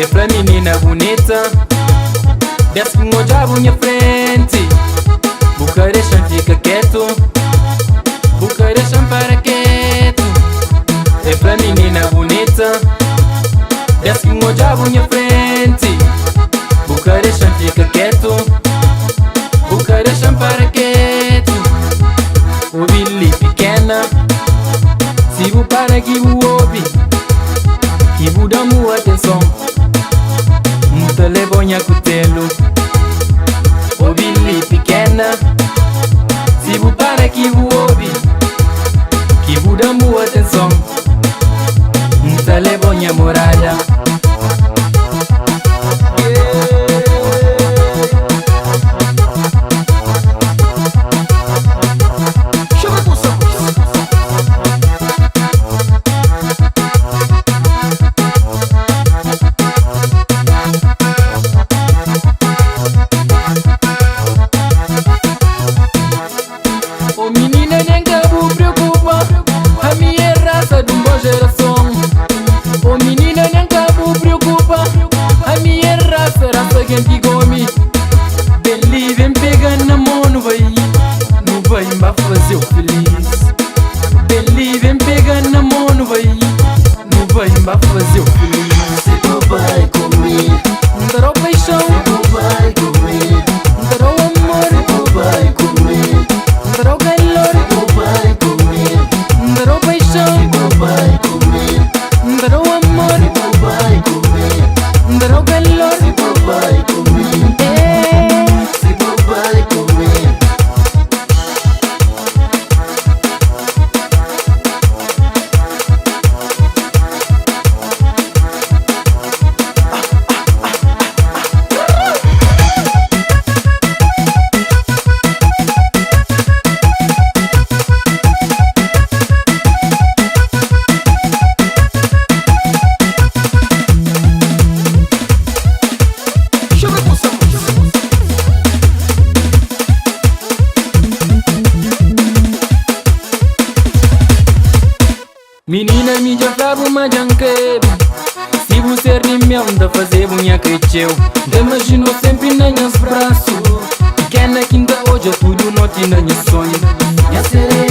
é pra menina bonita, desce com o diabo minha frente. Bucarestão fica quieto, Bucarestão para quieto. É pra menina bonita, desce com o diabo minha frente. Bucarestão fica quieto, Bucarestão para quieto. O Billy pequena, se vous para que vous ouve, que vous damos atenção, muita lebonha cutelo. O Billy pequena, se vous para que vous ouve, que vous damos atenção, muita lebonha morada. Dele vem pegando na mão, não vai me fazer eu feliz. Dele vem pegando na mão, não vai me fazer eu feliz. Se tu vai comigo, dará paixão, se tu vai comigo, dará amor, se tu vai comigo, dará calor, se tu vai comigo, dará paixão, se tu vai comigo, dará amor, se tu vai comigo, dará calor, se tu vai comigo, se tu vai comigo. Menina, me já fala uma janqueira, se você de mel, da fazer bunha cresceu. Imagino sempre na minhas braços, pequena quinta hoje, tudo noite na minha sonho. Minha sereia